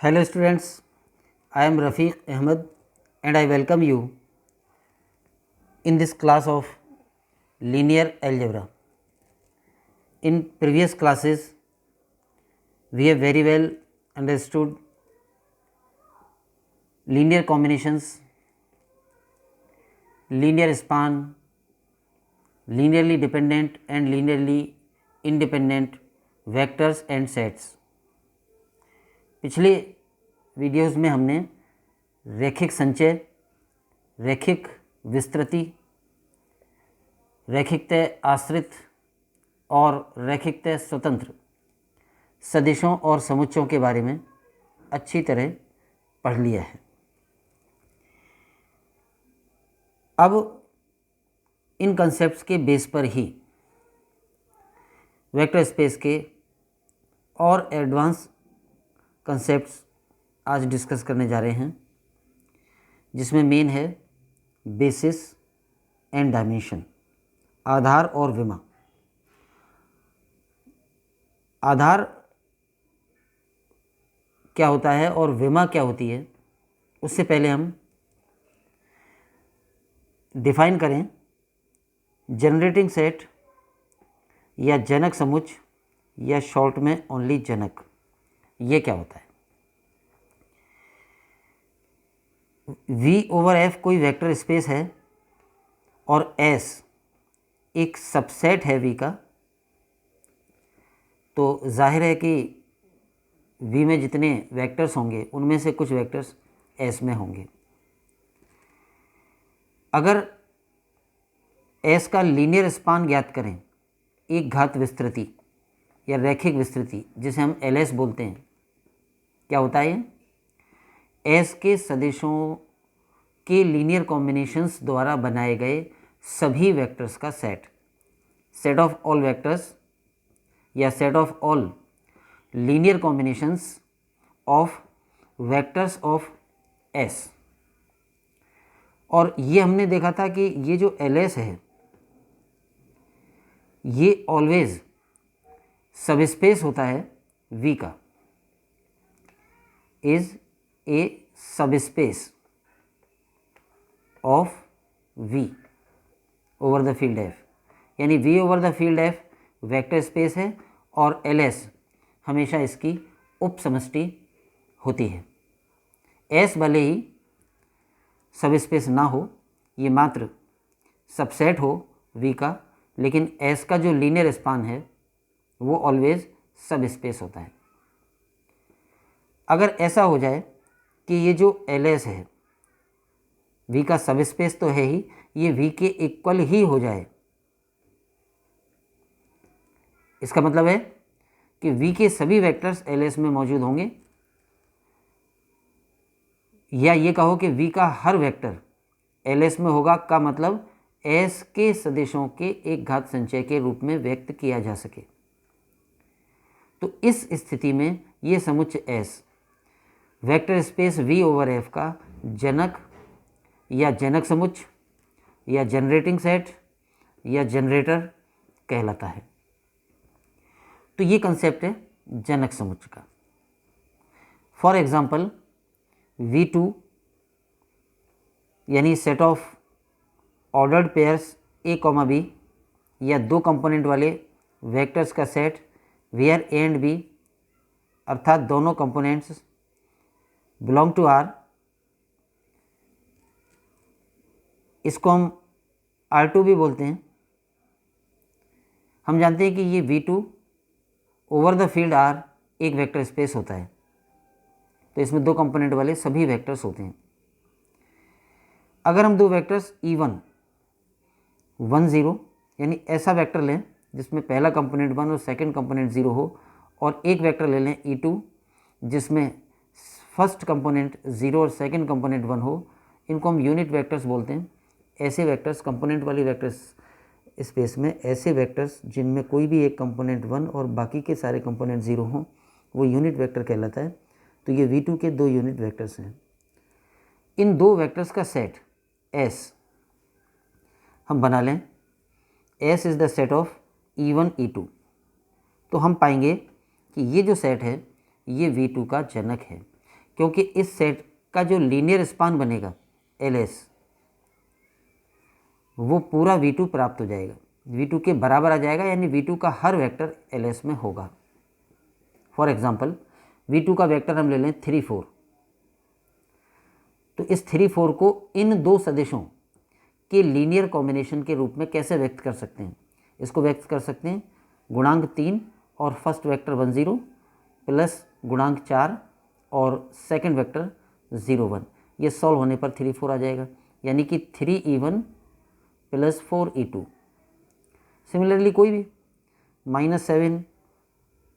Hello students, I am Rafiq Ahmed and I welcome you in this class of linear algebra. In previous classes, we have very well understood linear combinations, linear span, linearly dependent and linearly independent vectors and sets. पिछले videos में हमने रैखिक संचय, रैखिक विस्तृति, रैखिकतः आश्रित और रैखिकतः स्वतंत्र सदिशों और समुच्चयों के बारे में अच्छी तरह पढ़ लिया है। अब इन कंसेप्ट्स के बेस पर ही वेक्टर स्पेस के और एडवांस कंसेप्ट्स आज डिस्कस करने जा रहे हैं, जिसमें मेन है बेसिस एंड डायमेंशन, आधार और विमा। आधार क्या होता है और विमा क्या होती है, उससे पहले हम डिफाइन करें जनरेटिंग सेट या जनक समुच्चय या शॉर्ट में ओनली जनक, ये क्या होता है। V/F कोई वेक्टर स्पेस है और S एक सबसेट है V का, तो जाहिर है कि V में जितने वेक्टर्स होंगे उनमें से कुछ वेक्टर्स S में होंगे। अगर S का लीनियर स्पान ज्ञात करें, एक घात विस्तृति या रैखिक विस्तृति जिसे हम LS बोलते हैं, क्या होता है ये? S के सदिशों के लीनियर कॉम्बिनेशंस द्वारा बनाए गए सभी वेक्टर्स का set, set of all vectors या set of all linear combinations of vectors of S। और ये हमने देखा था कि ये जो LS है ये ऑलवेज सबस्पेस होता है V का, is a subspace of V over the field F, यानी V over the field F vector space है और LS हमेशा इसकी उप समष्टि होती है। S भले ही सबस्पेस ना हो, ये मात्र सबसेट हो V का, लेकिन S का जो लीनियर स्पान है वो ऑलवेज सबस्पेस होता है। अगर ऐसा हो जाए कि ये जो LS है V का सबस्पेस तो है ही, ये V के इक्वल ही हो जाए, इसका मतलब है कि V के सभी वेक्टर्स LS में मौजूद होंगे, या ये कहो कि V का हर वेक्टर LS में होगा, का मतलब S के सदिशों के एक घात संचय के रूप में व्यक्त किया जा सके। तो इस स्थिति में ये समुच्चय S वेक्टर स्पेस V/F का जनक या जनक समुच्चय या जनरेटिंग सेट या जनरेटर कहलाता है। तो ये कंसेप्ट है जनक समुच्चय का। फॉर एग्जांपल V2 यानी set of ordered pairs A, B या दो कंपोनेंट वाले वेक्टर्स का set where A and B, अर्थात दोनों कंपोनेंट्स बिलोंग टू R, इसको हम R2 भी बोलते हैं। हम जानते हैं कि ये V2 over the field R एक वेक्टर स्पेस होता है, तो इसमें दो कंपोनेंट वाले सभी वेक्टर्स होते हैं। अगर हम दो वेक्टर्स E1 1 0 यानी ऐसा वेक्टर लें जिसमें पहला कंपोनेंट 1 और सेकंड कंपोनेंट 0 हो, और एक वेक्टर ले लें E2 जिसमें फर्स्ट कंपोनेंट 0 और सेकंड कंपोनेंट 1 हो, इनको हम यूनिट वेक्टर्स बोलते हैं। ऐसे वेक्टर्स कंपोनेंट वाली वेक्टर्स स्पेस में ऐसे वेक्टर्स जिनमें कोई भी एक कंपोनेंट 1 और बाकी के सारे कंपोनेंट 0 हों, वो यूनिट वेक्टर कहलाता है। तो ये V2 के दो यूनिट वेक्टर्स हैं। इन दो वेक्टर्स का सेट S हम बना लें, S is the set of E1 E2, तो हम पाएंगे कि ये जो सेट है ये V2 का जनक है। क्योंकि इस सेट का जो लीनियर स्पान बनेगा LS, वो पूरा V2 प्राप्त हो जाएगा, V2 के बराबर आ जाएगा, यानी V2 का हर वेक्टर LS में होगा। फॉर एग्जाम्पल V2 का वेक्टर हम ले लें 3 4, तो इस 3 4 को इन दो सदिशों के लीनियर कॉम्बिनेशन के रूप में कैसे व्यक्त कर सकते हैं? इसको व्यक्त कर सकते हैं गुणांक 3 और फर्स्ट वेक्टर 1 0 प्लस गुणांक 4 और सेकंड वेक्टर 0 1। ये सॉल्व होने पर 3 4 आ जाएगा, यानी कि 3E1 प्लस 4E2। सिमिलरली कोई भी -7,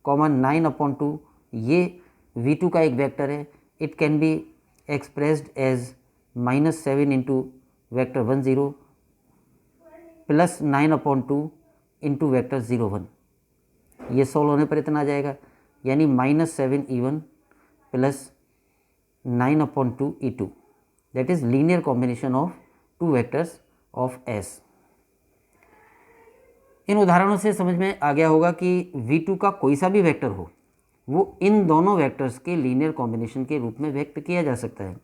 9/2 ये V2 का एक वेक्टर है। It can be expressed as -7 into vector 1 0 plus 9/2 into vector 0 1। ये सॉल्व होने पर इतना आ जाएगा, यानी -7E1 plus 9/2E2, that is linear combination of two vectors of S। इन उदाहरणों से समझ में आ गया होगा कि V2 का कोई सा भी वेक्टर हो वो इन दोनों वेक्टर्स के लीनियर कॉम्बिनेशन के रूप में व्यक्त किया जा सकता है,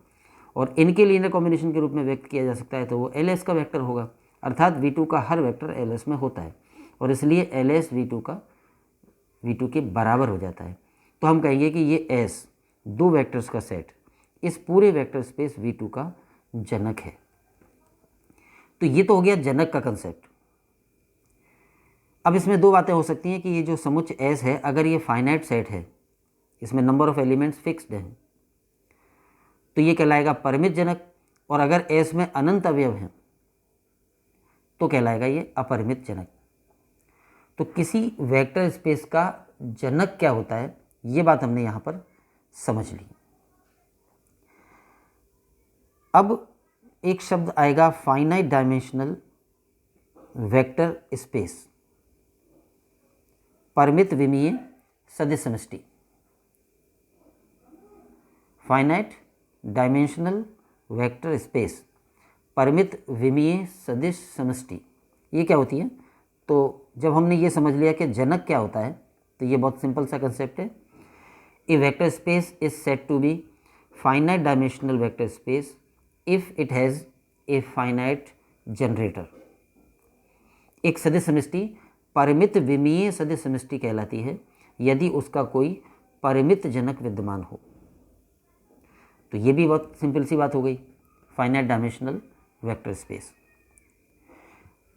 और इनके लीनियर कॉम्बिनेशन के रूप में व्यक्त किया जा सकता है तो वो LS का वेक्टर होगा, अर्थात V2 का हर वेक्टर LS में होता है, और इसलिए LS V2 के बराबर हो जाता है। तो हम कहेंगे कि ये S दो वेक्टर्स का सेट इस पूरे वेक्टर स्पेस V2 का जनक है। तो ये तो हो गया जनक का कंसेप्ट। अब इसमें दो बातें हो सकती हैं कि ये जो समुच्चय S है, अगर ये फाइनाइट सेट है, इसमें नंबर ऑफ एलिमेंट्स फिक्स्ड हैं, तो ये कहलाएगा परिमित जनक, और अगर S में अनंत अवयव हैं तो कहलाएगा ये अपरिमित जनक। तो किसी वेक्टर स्पेस का जनक क्या होता है, ये बात हमने यहाँ पर समझ ली। अब एक शब्द आएगा फाइनाइट डायमेंशनल वेक्टर स्पेस, परिमित विमीय सदिश समष्टि। फाइनाइट डायमेंशनल वेक्टर स्पेस, परिमित विमीय सदिश समष्टि, ये क्या होती है? तो जब हमने ये समझ लिया कि जनक क्या होता है, तो ये बहुत सिंपल सा कंसेप्ट है। A vector space is said to be finite dimensional vector space if it has a finite generator. एक सदिश समष्टि परिमित विमीय सदिश समष्टि कहलाती है यदि उसका कोई परिमित जनक विद्यमान हो। तो ये भी बहुत सिंपल सी बात हो गई, फाइनाइट डायमेंशनल वेक्टर स्पेस।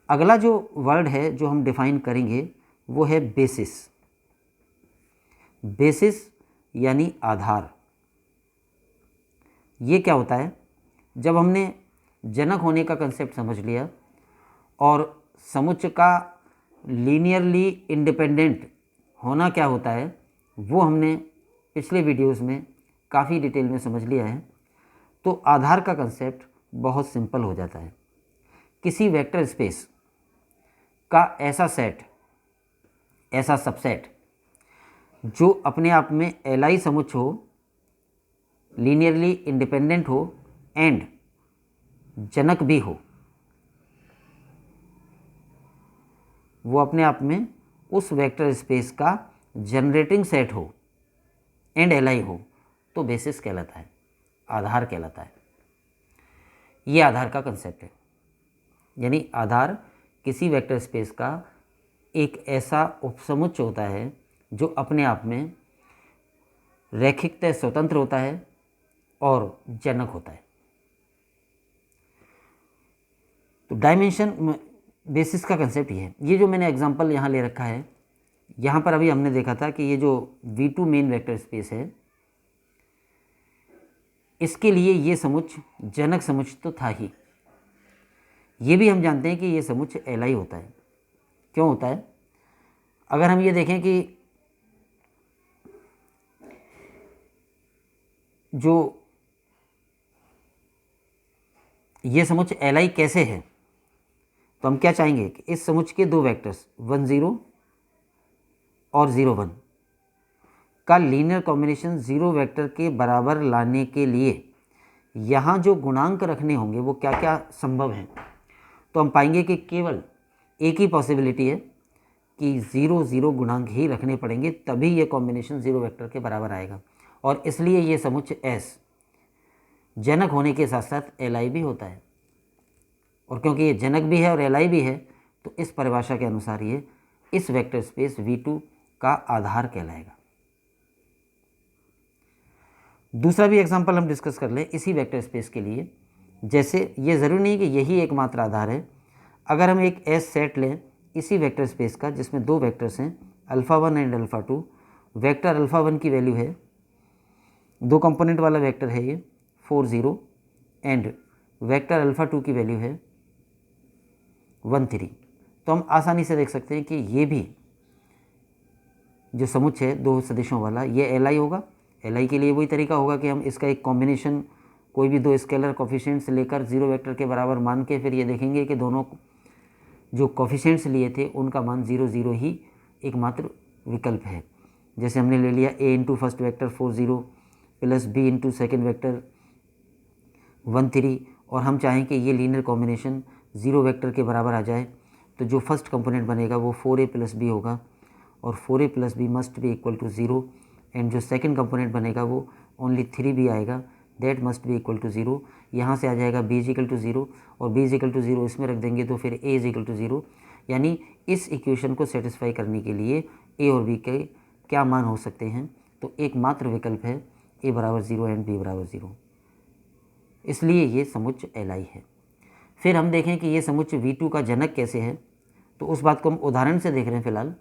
अगला जो वर्ड है जो हम डिफाइन करेंगे वो है बेसिस। बेसिस यानी आधार। ये क्या होता है? जब हमने जनक होने का कंसेप्ट समझ लिया और समुच्चय का लीनियरली इंडिपेंडेंट होना क्या होता है वो हमने पिछले वीडियोस में काफ़ी डिटेल में समझ लिया है, तो आधार का कंसेप्ट बहुत सिंपल हो जाता है। किसी वेक्टर स्पेस का ऐसा सेट, ऐसा सबसेट जो अपने आप में एलाई समुच्चय हो, लीनियरली इंडिपेंडेंट हो एंड जनक भी हो, वो अपने आप में उस वेक्टर स्पेस का जनरेटिंग सेट हो एंड एलाई हो, तो बेसिस कहलाता है, आधार कहलाता है। ये आधार का कंसेप्ट है, यानी आधार किसी वेक्टर स्पेस का एक ऐसा उपसमुच्चय होता है जो अपने आप में रैखिकतः स्वतंत्र होता है और जनक होता है। तो डायमेंशन बेसिस का कंसेप्ट ये है। ये जो मैंने एग्जांपल यहाँ ले रखा है, यहाँ पर अभी हमने देखा था कि ये जो V2 मेन वेक्टर स्पेस है, इसके लिए ये समुच्चय जनक समुच्चय तो था ही। ये भी हम जानते हैं कि ये समुच्चय एलाई होता है। क्यों होता है? अगर हम ये देखें कि जो ये समुच्चय एलाई कैसे है, तो हम क्या चाहेंगे कि इस समुच्चय के दो वेक्टर्स 1 0 और 0 1 का लीनियर कॉम्बिनेशन 0 वेक्टर के बराबर लाने के लिए यहाँ जो गुणांक रखने होंगे वो क्या क्या संभव हैं। तो हम पाएंगे कि केवल एक ही पॉसिबिलिटी है कि 0 0 गुणांक ही रखने पड़ेंगे, तभी ये कॉम्बिनेशन 0 वेक्टर के बराबर आएगा। और इसलिए ये समुच्चय एस जनक होने के साथ साथ एलआई भी होता है। और क्योंकि ये जनक भी है और एलआई भी है, तो इस परिभाषा के अनुसार ये इस वेक्टर स्पेस V2 का आधार कहलाएगा। दूसरा भी एग्जांपल हम डिस्कस कर लें इसी वेक्टर स्पेस के लिए। जैसे ये ज़रूरी नहीं कि यही एकमात्र आधार है। अगर हम एक एस सेट लें इसी वेक्टर स्पेस का जिसमें दो वेक्टर्स हैं alpha 1 and alpha 2, vector alpha 1 की वैल्यू है, दो कंपोनेंट वाला वेक्टर है ये 4 0, एंड वेक्टर अल्फ़ा 2 की वैल्यू है 1 3, तो हम आसानी से देख सकते हैं कि ये भी जो समुच्चय है दो सदिशों वाला ये एलआई होगा। एलआई के लिए वही तरीका होगा कि हम इसका एक कॉम्बिनेशन कोई भी दो स्केलर कोफिशिएंट्स लेकर जीरो वेक्टर के बराबर मान के फिर ये देखेंगे कि दोनों जो कोफिशिएंट्स लिए थे उनका मान 0 0 ही एकमात्र विकल्प है। जैसे हमने ले लिया a into first vector 4 0 plus b into second vector 1 3, और हम चाहें कि ये लीनियर कॉम्बिनेशन जीरो वेक्टर के बराबर आ जाए, तो जो फर्स्ट कंपोनेंट बनेगा वो 4a प्लस बी होगा और 4a plus B must be equal to 0, and जो सेकेंड कंपोनेंट बनेगा वो ओनली 3b आएगा, that must be equal to 0। यहाँ से आ जाएगा b इज इक्वल टू 0 और b इज इक्वल टू 0 इसमें रख देंगे तो फिर a इज इक्वल टू 0। यानी इस इक्वेशन को सेटिस्फाई करने के लिए a और b के क्या मान हो सकते हैं, तो एकमात्र विकल्प है a बराबर 0 एंड b बराबर 0, इसलिए ये समुच्चय एलआई है। फिर हम देखें कि ये समुच्चय V2 का जनक कैसे है, तो उस बात को हम उदाहरण से देख रहे हैं। फिलहाल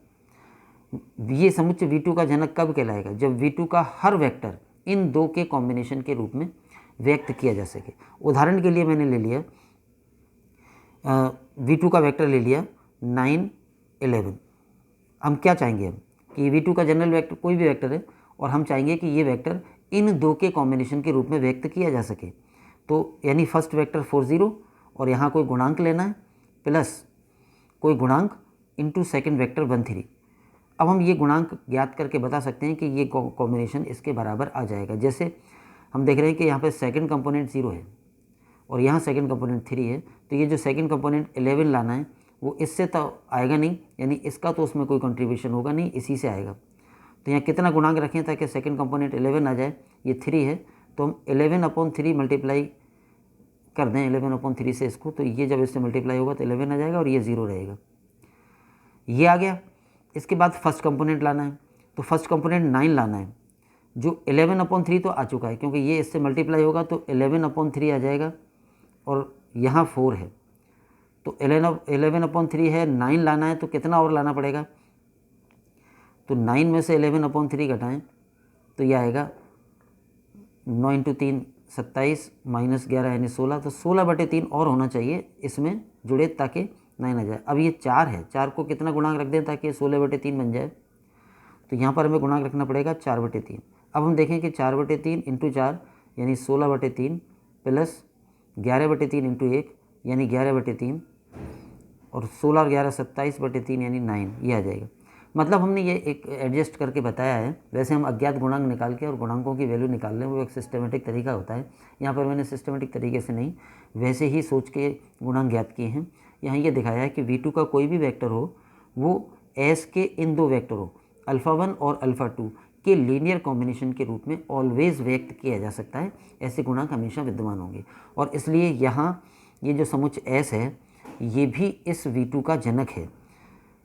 ये समुच्चय V2 का जनक कब कहलाएगा, जब V2 का हर वेक्टर इन दो के कॉम्बिनेशन के रूप में व्यक्त किया जा सके। उदाहरण के लिए मैंने ले लिया V2 का वेक्टर ले लिया 9 11। हम क्या चाहेंगे हम कि V2 का जनरल वेक्टर कोई भी वेक्टर है और हम चाहेंगे कि ये वेक्टर इन दो के कॉम्बिनेशन के रूप में व्यक्त किया जा सके। तो यानी फर्स्ट वेक्टर 4 0 और यहाँ कोई गुणांक लेना है प्लस कोई गुणांक इंटू सेकेंड वेक्टर 1 3। अब हम ये गुणांक ज्ञात करके बता सकते हैं कि ये कॉम्बिनेशन इसके बराबर आ जाएगा। जैसे हम देख रहे हैं कि यहाँ पे सेकंड कंपोनेंट 0 है और यहाँ सेकंड कंपोनेंट 3 है, तो ये जो सेकंड कंपोनेंट 11 लाना है वो इससे तो आएगा नहीं, यानी इसका तो उसमें कोई कंट्रीब्यूशन होगा नहीं, इसी से आएगा। तो यहाँ कितना गुणांक रखें ताकि सेकंड कंपोनेंट 11 आ जाए, ये 3 है, तो हम 11/3 मल्टीप्लाई कर दें 11/3 से इसको, तो ये जब इससे मल्टीप्लाई होगा तो 11 आ जाएगा और ये 0 रहेगा। ये आ गया। इसके बाद फर्स्ट कंपोनेंट लाना है, तो फर्स्ट कंपोनेंट 9 लाना है, जो 11/3 तो आ चुका है क्योंकि ये इससे मल्टीप्लाई होगा तो 11/3 आ जाएगा और यहाँ 4 है, तो 11/3 है, 9 लाना है तो कितना और लाना पड़ेगा, तो 9 में से 11/3 घटाएं तो यह आएगा 9 इंटू 3 27 माइनस 11 यानी 16, तो 16/3 और होना चाहिए इसमें जुड़े ताकि 9 आ जाए। अब ये 4 है, 4 को कितना गुणांक रख दें ताकि 16/3 बन जाए, तो यहाँ पर हमें गुणांक रखना पड़ेगा 4/3। अब हम देखें कि 4/3 इंटू 4 यानी 16/3 प्लस 11/3 इंटू 1 यानी 11/3 और 16 और 11 27/3 यानी 9, ये आ जाएगा। मतलब हमने ये एक एडजस्ट करके बताया है। वैसे हम अज्ञात गुणांक निकाल के और गुणांकों की वैल्यू निकाल लें, वो एक सिस्टमेटिक तरीका होता है। यहाँ पर मैंने सिस्टमेटिक तरीके से नहीं, वैसे ही सोच के गुणांक ज्ञात किए हैं। यहाँ ये दिखाया है कि V2 का कोई भी वेक्टर हो वो S के इन दो वेक्टरों अल्फ़ा 1 और अल्फ़ा 2 के लीनियर कॉम्बिनेशन के रूप में ऑलवेज व्यक्त किया जा सकता है। ऐसे गुणांक हमेशा विद्यमान होंगे और इसलिए यहाँ ये जो समुच्चय S है ये भी इस V2 का जनक है,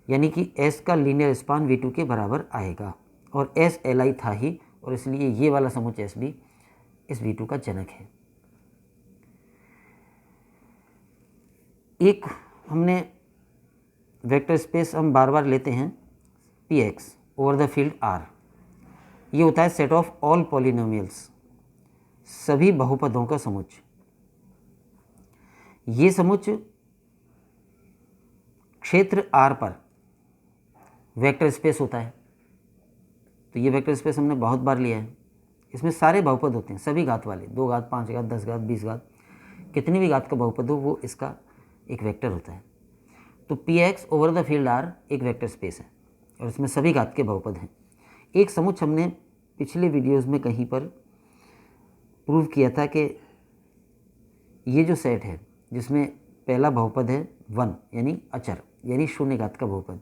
यानी कि S का लीनियर स्पान V2 के बराबर आएगा और S Li था ही, और इसलिए ये वाला समुच्चय S भी इस V2 का जनक है। एक हमने वेक्टर स्पेस हम बार बार लेते हैं Px over the field R, ये होता है सेट ऑफ ऑल पॉलिनोमियल्स, सभी बहुपदों का समुच्चय। ये समुच्चय क्षेत्र R पर वेक्टर स्पेस होता है। तो ये वेक्टर स्पेस हमने बहुत बार लिया है। इसमें सारे बहुपद होते हैं, सभी घात वाले, 2 घात 5 घात 10 घात 20 घात, कितनी भी घात का बहुपद हो वो इसका एक वेक्टर होता है। तो Px over the field R एक वेक्टर स्पेस है और इसमें सभी घात के बहुपद हैं। एक समुच्चय हमने पिछले वीडियोस में कहीं पर प्रूव किया था कि ये जो सेट है जिसमें पहला बहुपद है 1 यानी अचर यानी शून्य घात का बहुपद,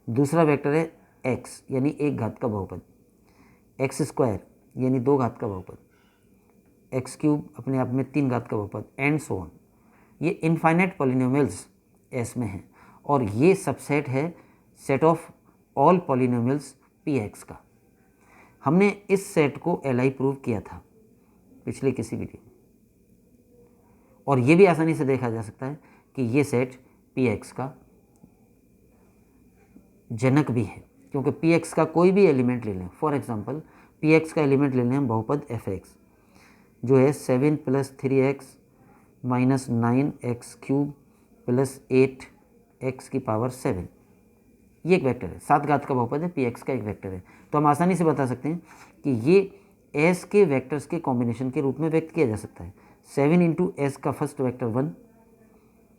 दूसरा वेक्टर है x यानी एक घात का बहुपद, x² यानी 2 घात का बहुपद, एक्स क्यूब अपने आप में 3 घात का बहुपद, एंड सो ऑन। ये इनफाइनाइट पॉलिनोमियल्स एस में हैं और ये सबसेट है set of all polynomials P x का। हमने इस सेट को एल प्रूव किया था पिछले किसी वीडियो में, और ये भी आसानी से देखा जा सकता है कि ये सेट पी एक्स का जनक भी है, क्योंकि पी एक्स का कोई भी एलिमेंट ले लें, फॉर एग्जांपल पी एक्स का एलिमेंट ले लें हम बहुपद एफ एक्स, जो है 7 + 3x - 9x cube plus 8x⁻7, ये एक वेक्टर है, 7 घात का बहुपद है, पी एक्स का एक वेक्टर है। तो हम आसानी से बता सकते हैं कि ये एस के वेक्टर्स के कॉम्बिनेशन के रूप में व्यक्त किया जा सकता है। 7 × एस का फर्स्ट वेक्टर 1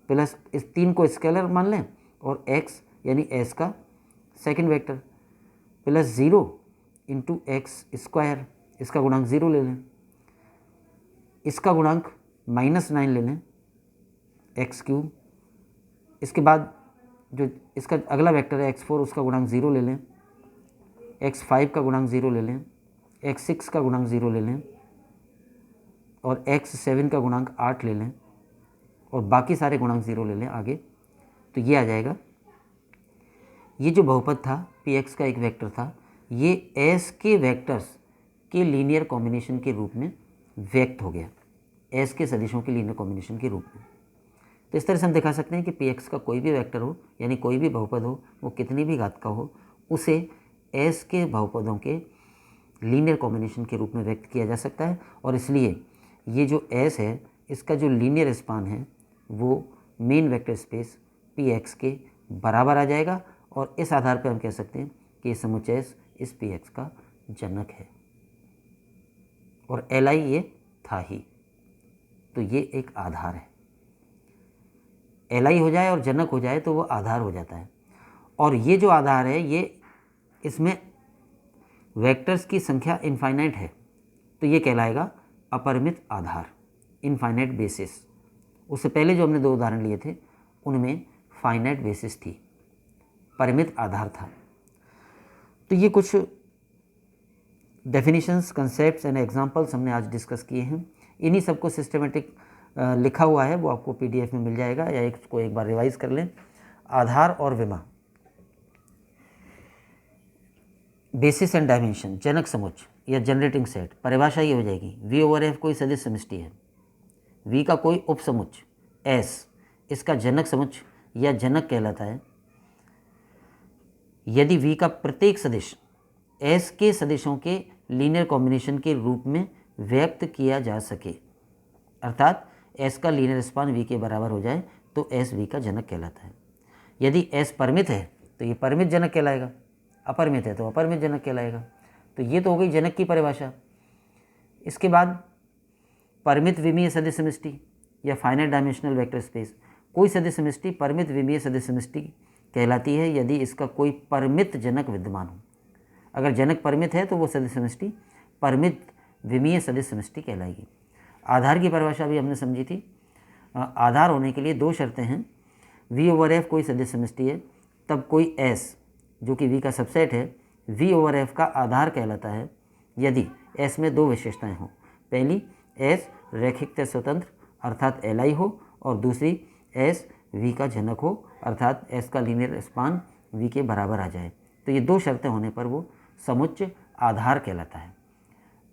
प्लस इस 3 को स्केलर मान लें और x यानी एस का सेकंड वेक्टर प्लस 0 × x², इसका गुणांक 0 ले लें, इसका गुणांक -9 ले लें, x³, इसके बाद जो इसका अगला वेक्टर है x4, उसका गुणांक 0 ले लें, x5 का गुणांक 0 ले लें, x6 का गुणांक 0 ले लें और x7 का गुणांक 8 ले लें और बाकी सारे गुणांक 0 ले लें आगे। तो ये आ जाएगा, ये जो बहुपद था पी एक्स का एक वेक्टर था, ये एस के वेक्टर्स के लीनियर कॉम्बिनेशन के रूप में व्यक्त हो गया, एस के सदिशों के लीनियर कॉम्बिनेशन के रूप में। तो इस तरह से हम दिखा सकते हैं कि पी एक्स का कोई भी वेक्टर हो, यानी कोई भी बहुपद हो, वो कितनी भी घात का हो, उसे एस के बहुपदों के लीनियर कॉम्बिनेशन के रूप में व्यक्त किया जा सकता है। और इसलिए ये जो एस है, इसका जो लीनियर स्पान है वो main vector space P x के बराबर आ जाएगा, और इस आधार पर हम कह सकते हैं कि ये समुच्चय एस इस पी एक्स का जनक है, और एल आई ये था ही, तो ये एक आधार है। एल आई हो जाए और जनक हो जाए तो वो आधार हो जाता है, और ये जो आधार है ये इसमें वेक्टर्स की संख्या इनफाइनाइट है, तो ये कहलाएगा अपरिमित आधार, इनफाइनाइट बेसिस। उससे पहले जो हमने 2 उदाहरण लिए थे उनमें फाइनाइट बेसिस थी, परिमित आधार था। तो ये कुछ डेफिनेशंस, कंसेप्ट्स एंड एग्जांपल्स हमने आज डिस्कस किए हैं। इन्हीं सबको सिस्टमेटिक लिखा हुआ है, वो आपको पीडीएफ में मिल जाएगा, या इसको एक बार रिवाइज कर लें। आधार और विमा, बेसिस एंड डायमेंशन, जनक समुच्चय या जनरेटिंग सेट, परिभाषा ये हो जाएगी V/F कोई सदिश समष्टि है, V का कोई उप समुच्चय S इसका जनक समुच्चय या जनक कहलाता है यदि V का प्रत्येक सदिश S के सदिशों के लीनियर कॉम्बिनेशन के रूप में व्यक्त किया जा सके, अर्थात S का लीनियर स्पान V के बराबर हो जाए तो S V का जनक कहलाता है। यदि S परिमित है तो ये परिमित जनक कहलाएगा, अपरिमित है तो अपरिमित जनक कहलाएगा। तो ये तो हो गई जनक की परिभाषा। इसके बाद परिमित विमीय सदिश समष्टि या फाइनाइट डायमेंशनल वेक्टर स्पेस, कोई सदिश समष्टि परिमित विमीय सदिश समष्टि कहलाती है यदि इसका कोई परिमित जनक विद्यमान हो। अगर जनक परिमित है तो वो सदिश समष्टि परिमित विमीय सदिश समष्टि कहलाएगी। आधार की परिभाषा भी हमने समझी थी। आधार होने के लिए 2 शर्तें हैं। V/F कोई सदिश समष्टि है तब कोई S जो कि V का सबसेट है V/F का आधार कहलाता है यदि S में 2 विशेषताएं हों। पहली, S रैखिकता स्वतंत्र अर्थात Li हो, और दूसरी S V का जनक हो अर्थात S का लीनियर स्पान V के बराबर आ जाए। तो ये 2 शर्तें होने पर वो समुच्चय आधार कहलाता है।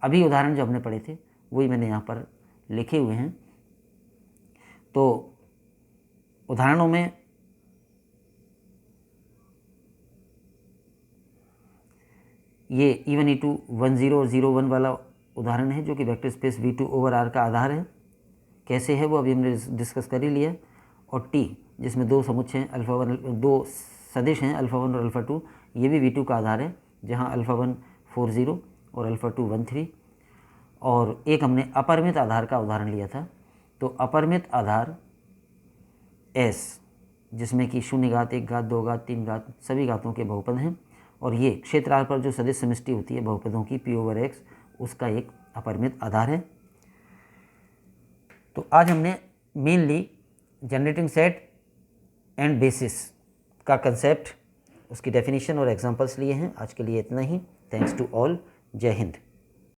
अभी उदाहरण जो हमने पढ़े थे वही मैंने यहाँ पर लिखे हुए हैं। तो उदाहरणों में ये E1 E2 1 0 और 0 1 वाला उदाहरण है जो कि वेक्टर स्पेस V2/R का आधार है। कैसे है वो अभी हमने डिस्कस कर ही लिया। और T जिसमें 2 समुच्चय हैं α1, 2 सदिश हैं α1 और α2, ये भी V2 का आधार है जहाँ α1 4 0 और α2 1 3। और एक हमने अपरिमित आधार का उदाहरण लिया था। तो अपरिमित आधार S जिसमें कि 0 घात 1 घात 2 घात 3 घात सभी घातों के बहुपद हैं, और ये क्षेत्र R पर जो सदिश समष्टि होती है बहुपदों की P/X उसका एक अपरिमित आधार है। तो आज हमने mainly generating set and bases का कंसेप्ट, उसकी डेफिनेशन और एग्जांपल्स लिए हैं। आज के लिए इतना ही। Thanks to all. जय हिंद।